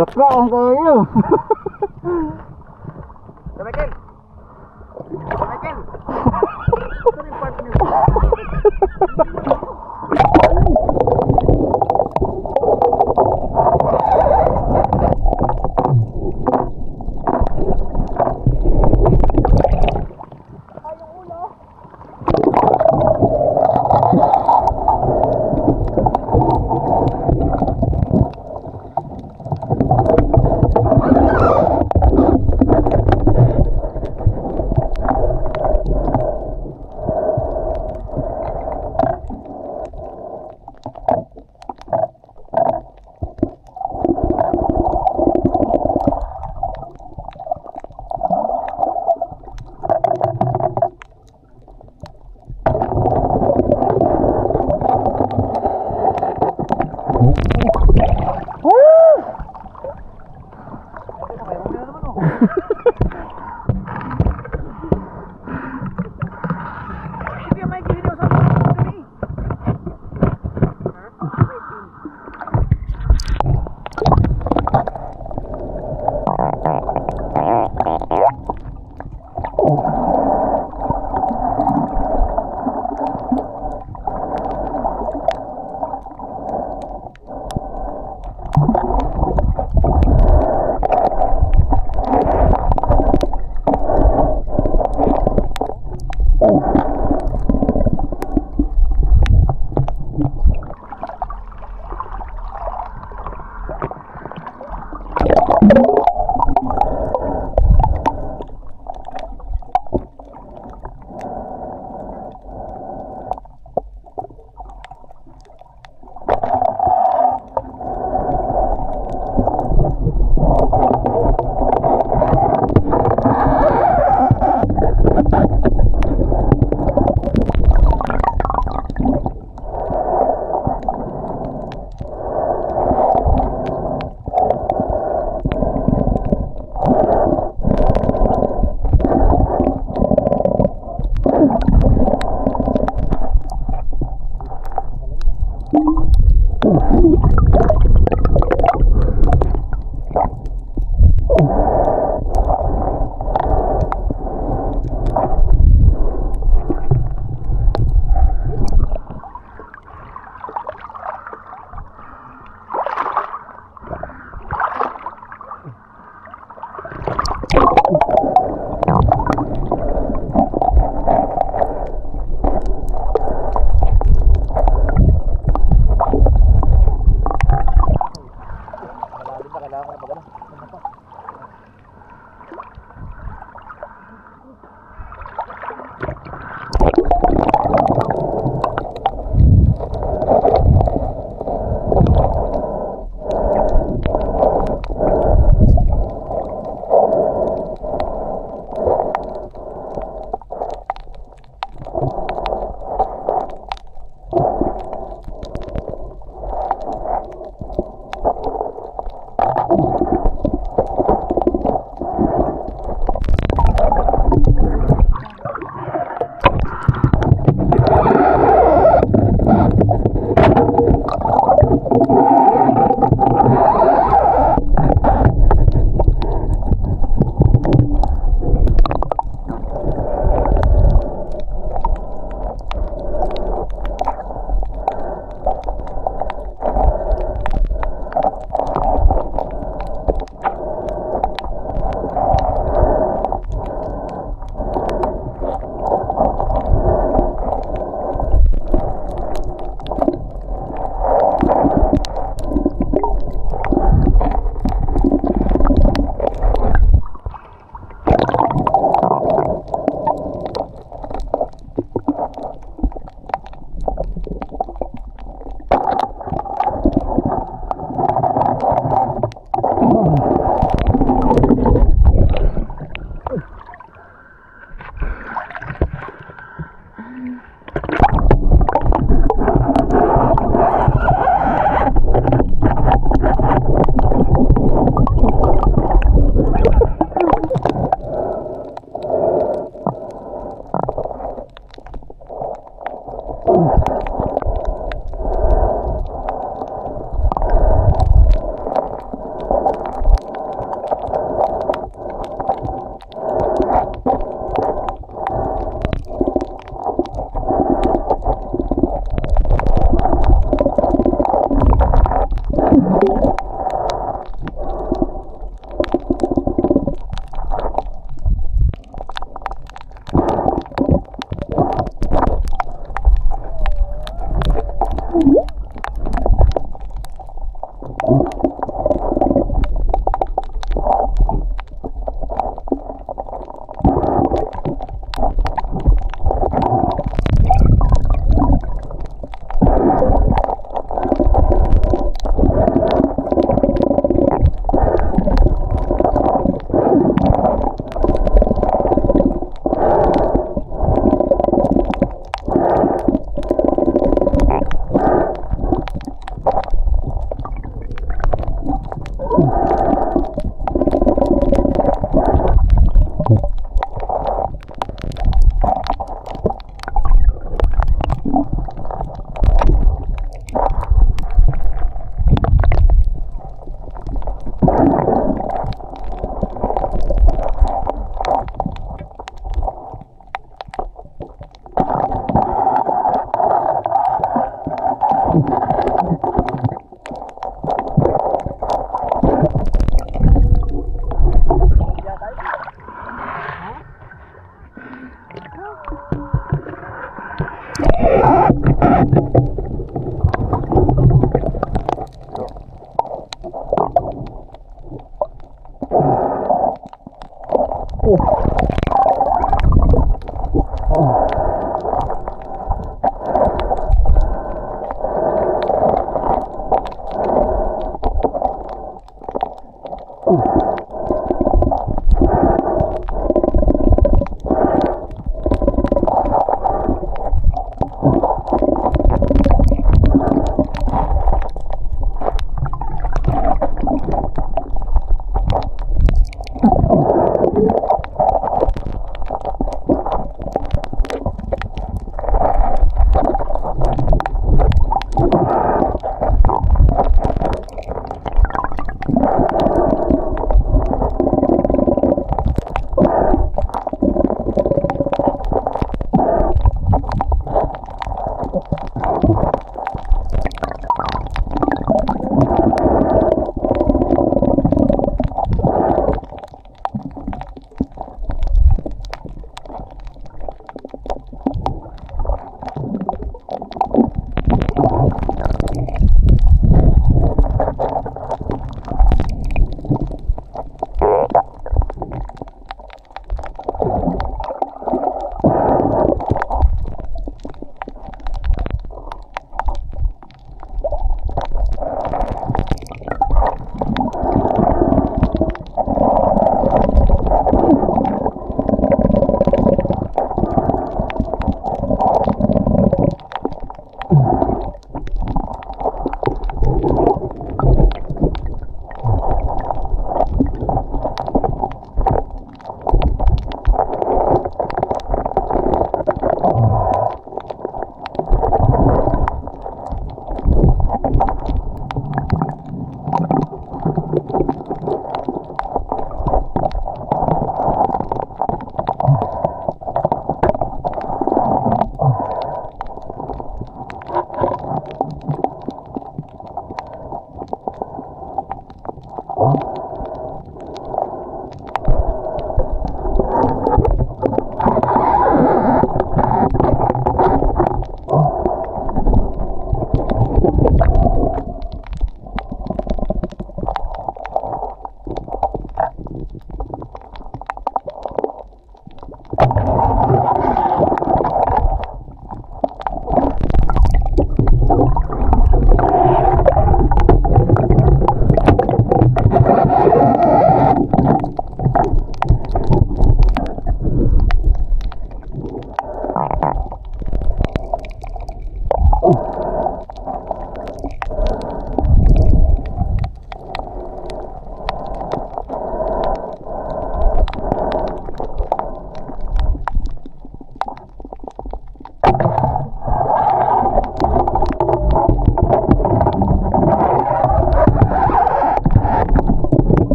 Dapa ang tayo. Michael! Michael! Ano yung part niyo?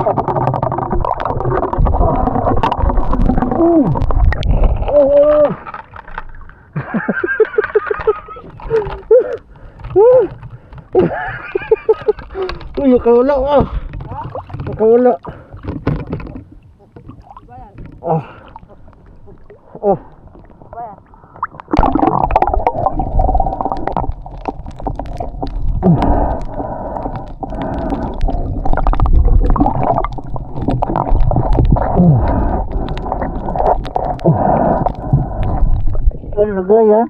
Uy, nakawala ah. Nakawala. Oh. Oh. Ano nagaya?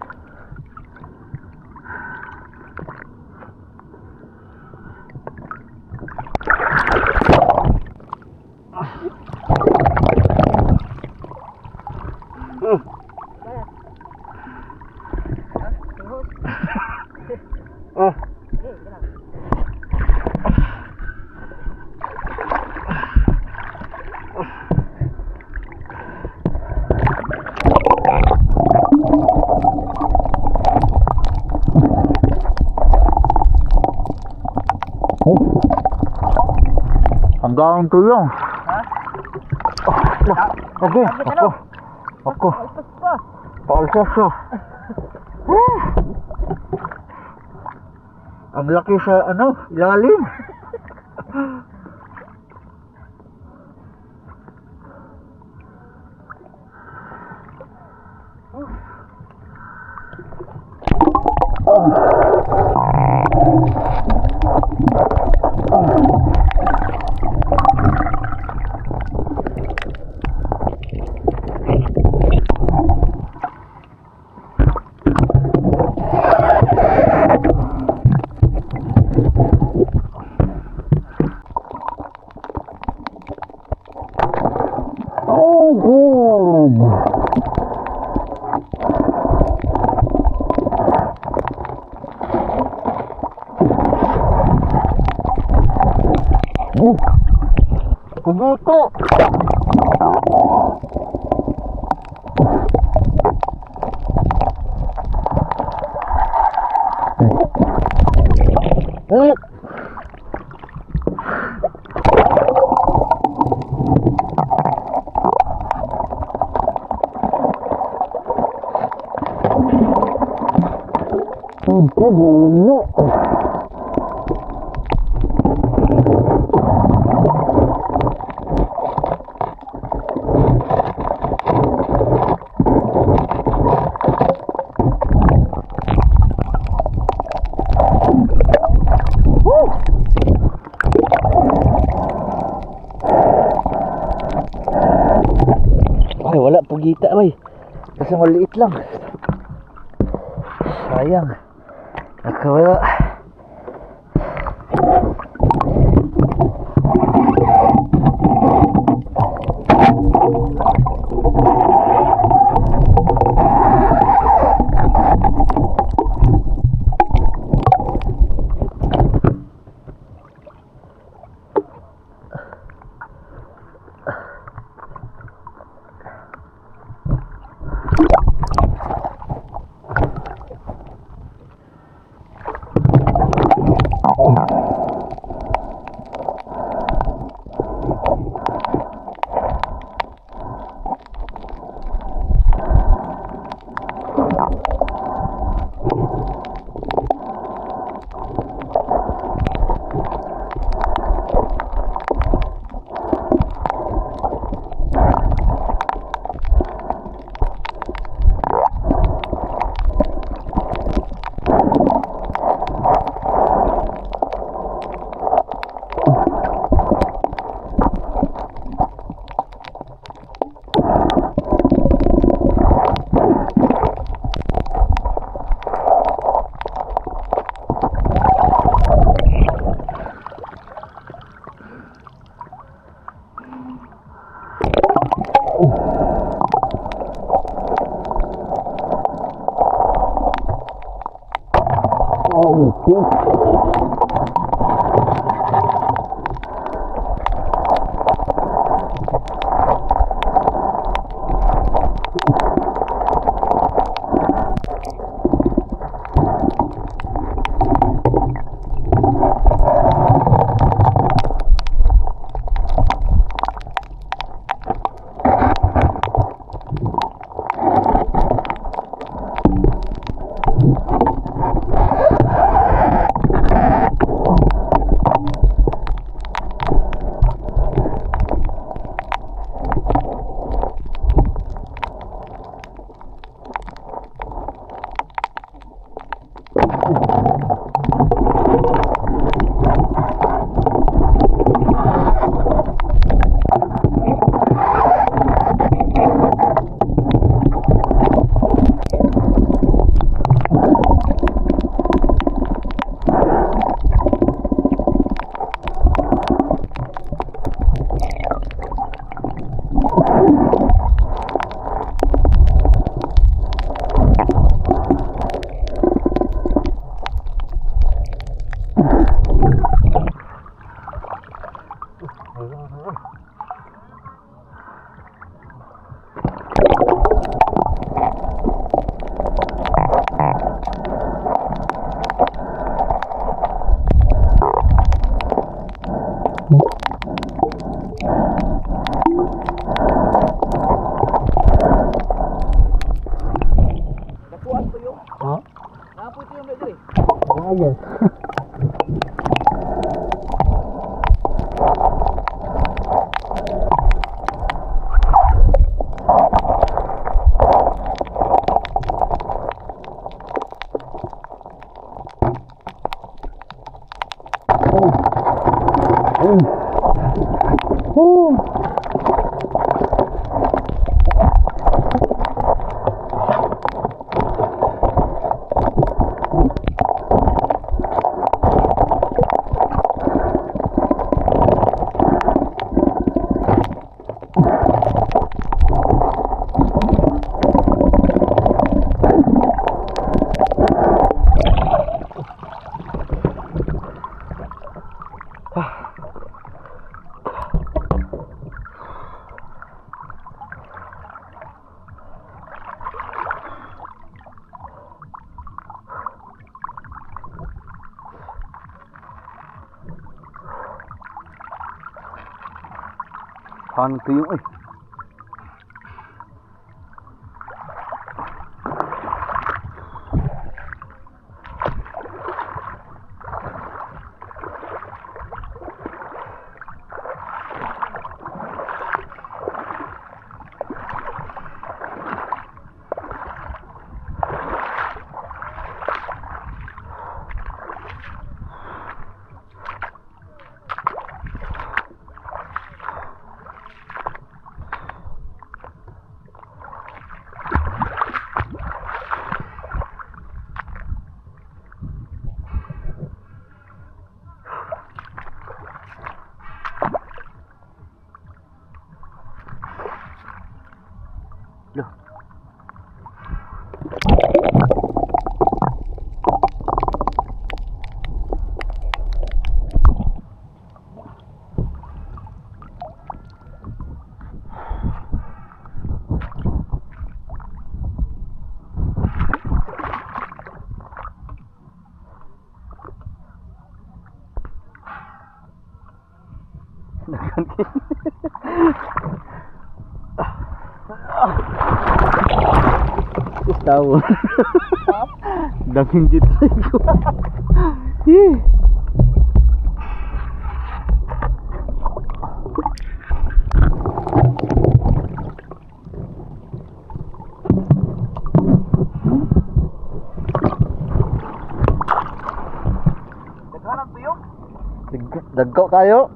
Oh. Hanggang tuyong. Ha? Ako. Paalsas ko. Ang laki sa ilalim. Kubuto. Ay, wala pugita bay. Kasi maliit lang. Sayang. Nakawala. Hang tuyong eh. Loh. Tahu. Daging gitu. Ih. Dagko kayo.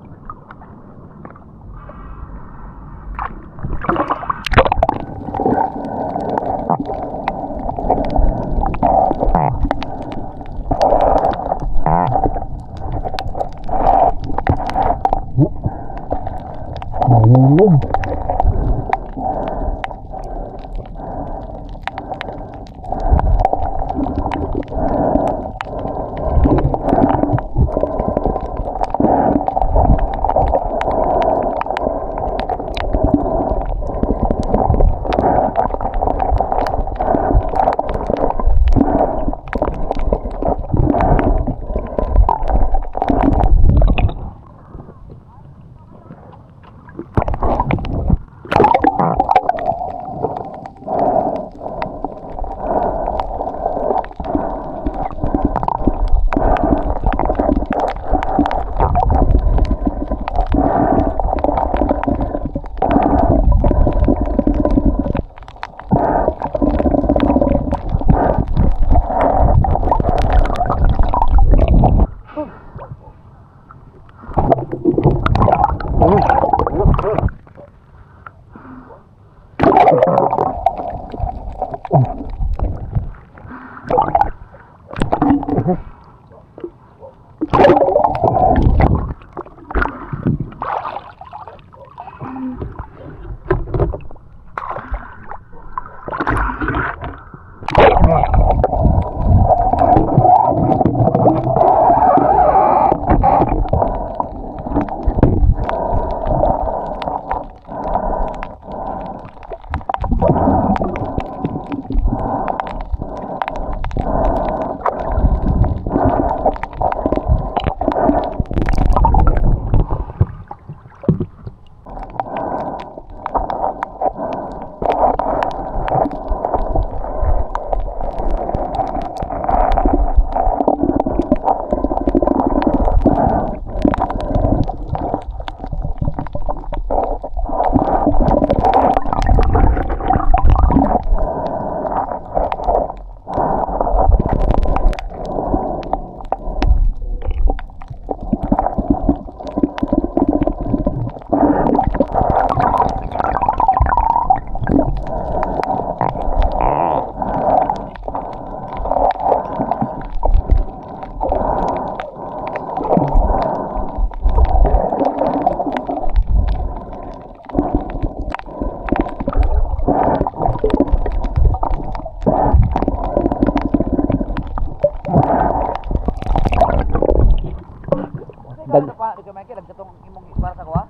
Dag. Pa, di ka Michael, nagkatong imong para sa kuha?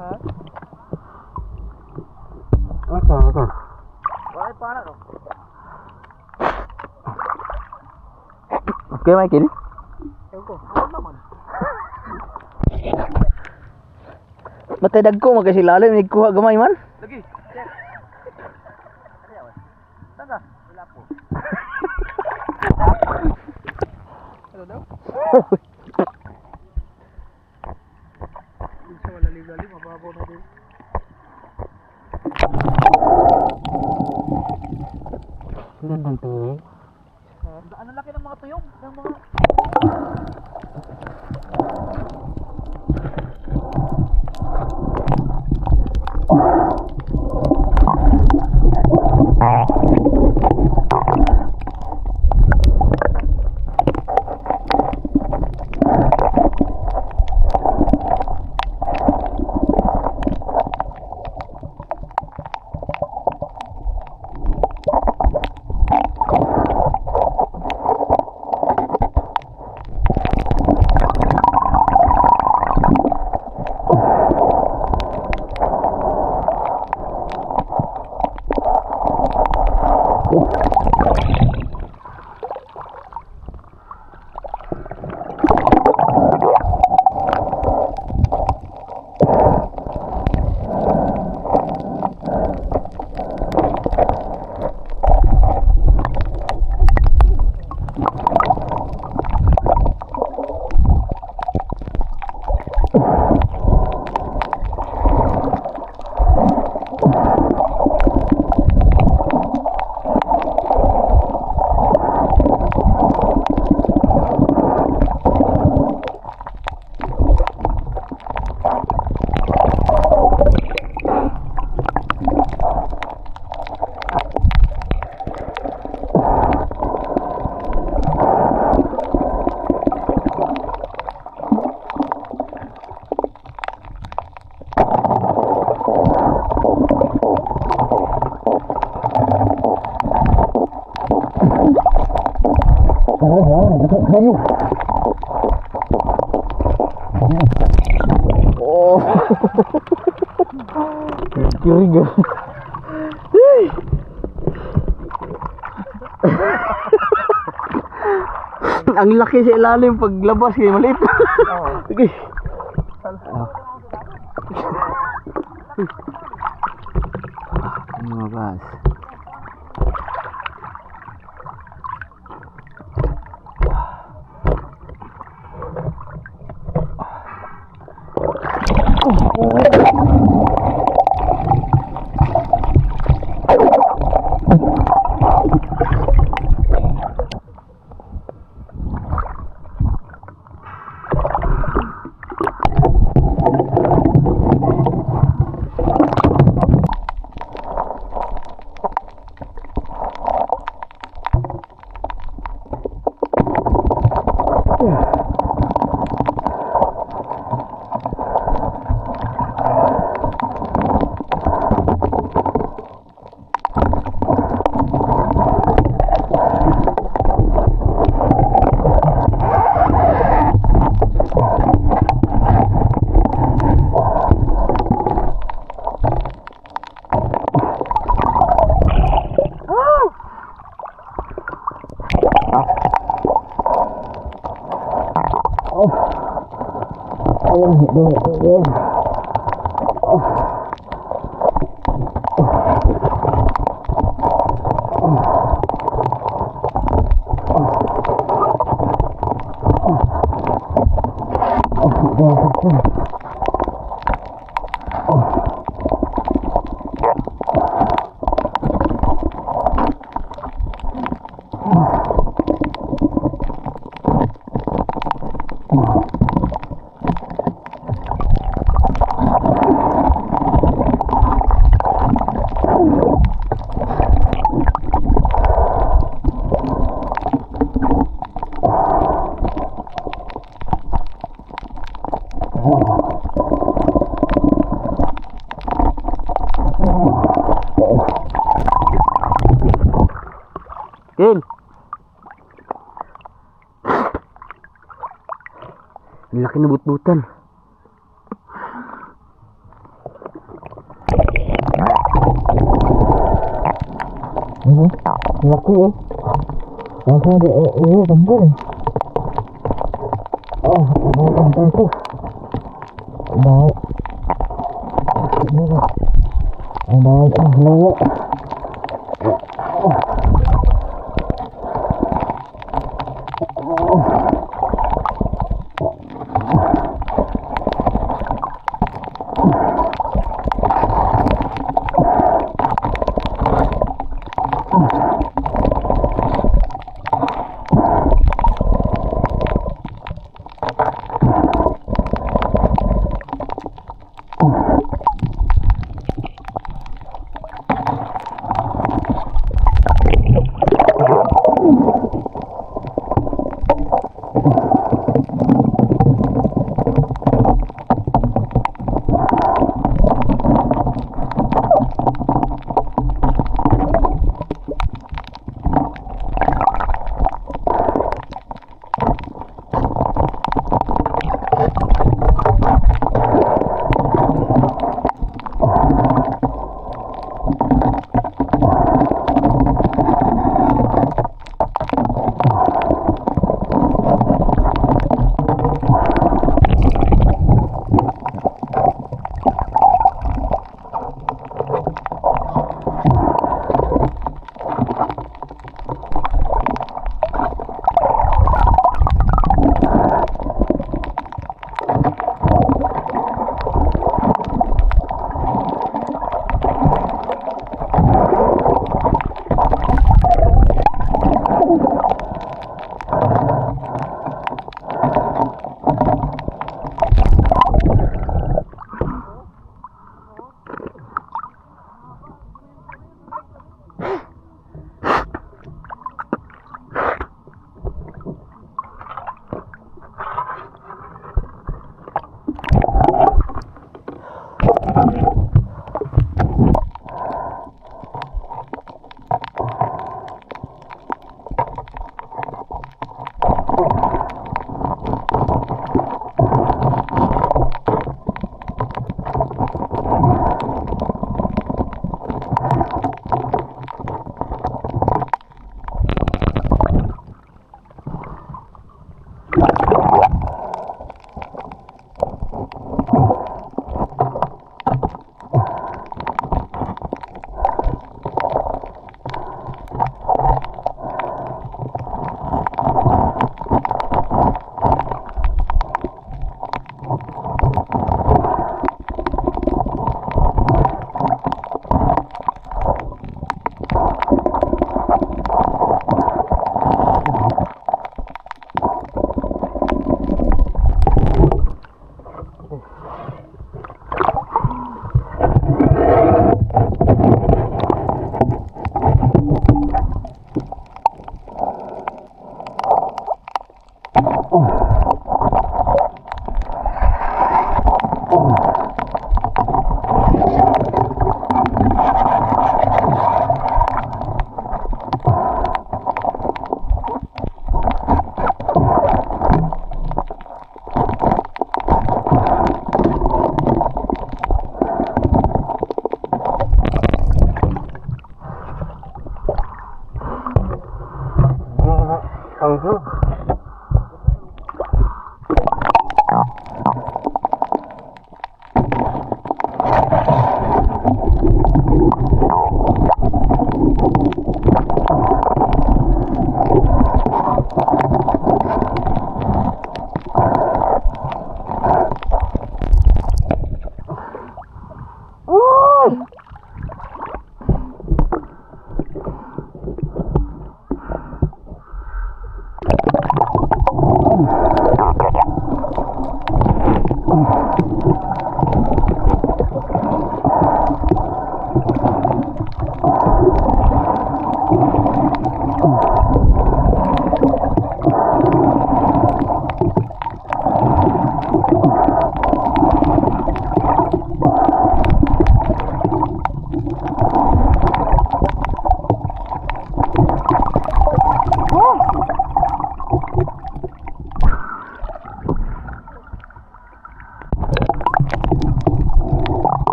Ha? Ito. Wala pa na no. Okay, Michael. Ewan ko, wala naman. Matay dagko magkasi lalim ni kuha gamay man. Lagi. Check. Ano yawan? Tanda, wala po. Ano daw? Isa wala ligali, mababaw na din. Gandang tuyong. Ano laki ng mga tuyong? Ng mga... Oh. Kiriga. Ang laki sa ilalim paglabas kay maliit. Sige. Lumabas. laki na but-butan. Laki eh. Nasa ada tembul. Oh, tembul tu. Baik. Baik, lewat.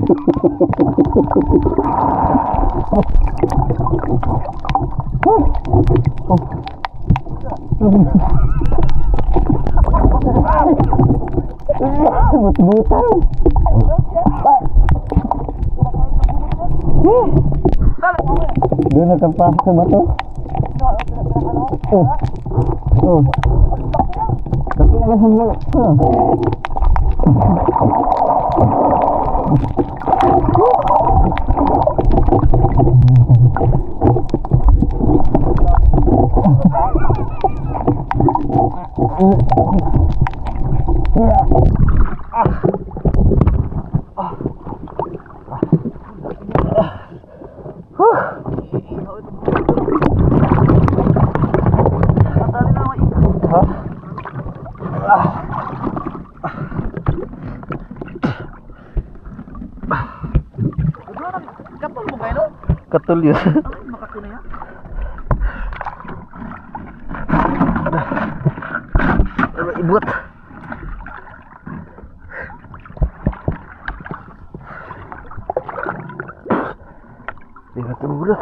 Doon nagkampasok sa bato. Oh. Tapi na sa mga. Katul yun. Ibut. Dia turun.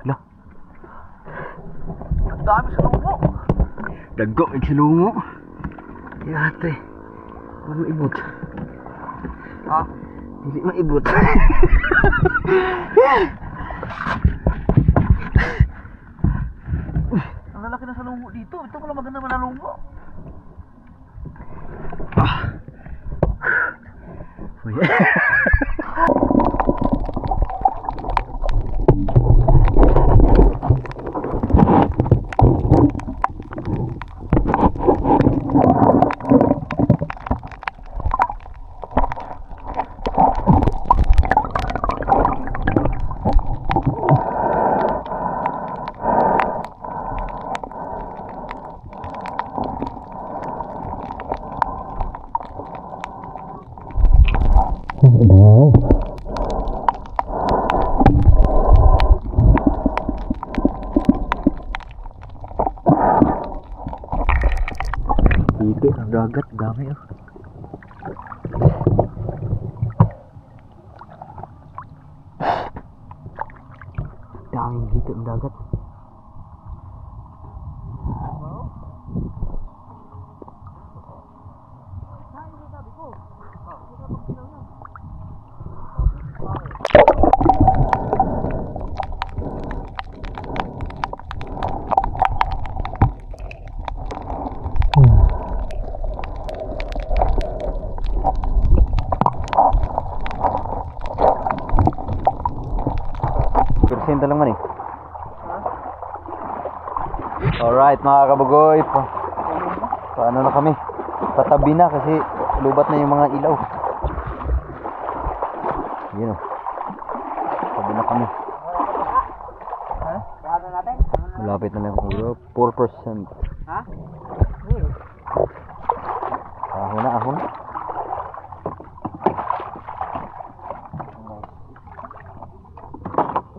Lah. Dami selungo. Dagok ang selungo. Ya teh. Ano ibut? Ah, hindi maibut. Ang lalaki na salungo dito. Ito pala maganda manalungo. Ah. Oh, yeah. Dito ang dagat, dami oh. Daming dito ang dagat. Persinta lang man eh. Alright mga kabugoy, paano na kami? Patabi na kasi lubat na yung mga ilaw. Yun o. Patabi na kami. Malapit na lang kung 4%. Ha? Ahon na, ahon.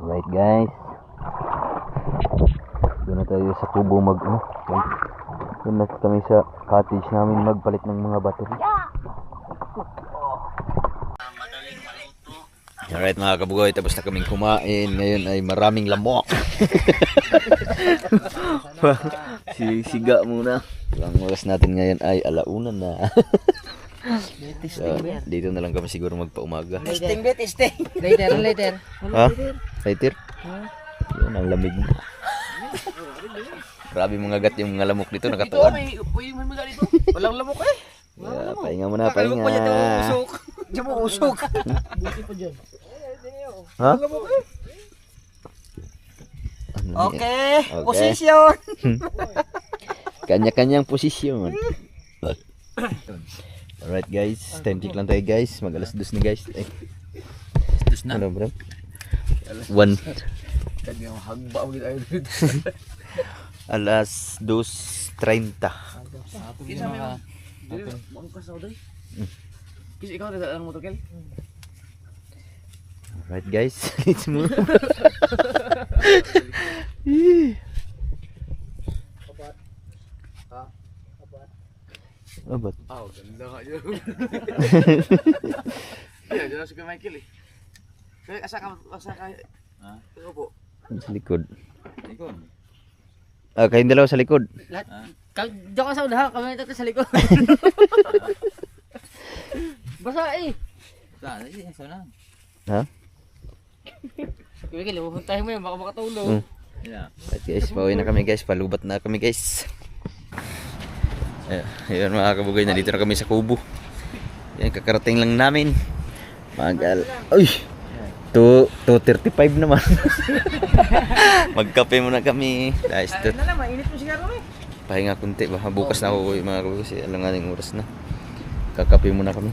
Alright guys. Doon na tayo sa kubo doon na kami sa cottage namin magpalit ng mga battery. Alright mga kabugoy, tapos na kaming kumain. Ngayon ay maraming lamok. Siga muna. Ang oras natin ngayon ay alauna na. So, dito na lang kami siguro magpaumaga. Testing be, testing. Later. Ha? Later? Yun, ang lamig mo. Grabe mga gat yung mga lamok dito, nakatuan. May mga dito. Walang lamok eh. Yeah, pahinga muna, pahinga. Diyan mo usok. Ha? Okay, posisyon. Kanya-kanyang posisyon. Alright guys, time check lang tayo guys. Mag alas 2 na guys. Dos na. Ano bro? 1. Kanyang hagba mo gito. Alas 2:30. Kisa mo yun. Mangkas ako doy. Kisa ikaw rin ang motokel. Alright guys, let's move. Abat. Oh, ganda nga yun. Iya, dyan si Michael eh. Kaya asa ka, Ha? Opo. Sa likod. Ikon. Kayong dalawa sa likod. Lahat. Diyan ka sa unahan, kami ito sa likod. Basa eh. Saan? Ay, saan na? Ha? Kuya, limuhuntahin mo yun, baka makatulong. Yeah. At guys, pauwi na kami guys. Palubat na kami guys. Ayun mga kabugay, nandito na kami sa Kubo. Yan, kakarating lang namin. Magal. Uy! 2:35 naman. Magkape muna kami. Guys, Na mainit mo sigaro eh. pahinga kunti. Baka bukas na ako mga kabugay. Kasi alam nga ng oras na. Kakape muna kami.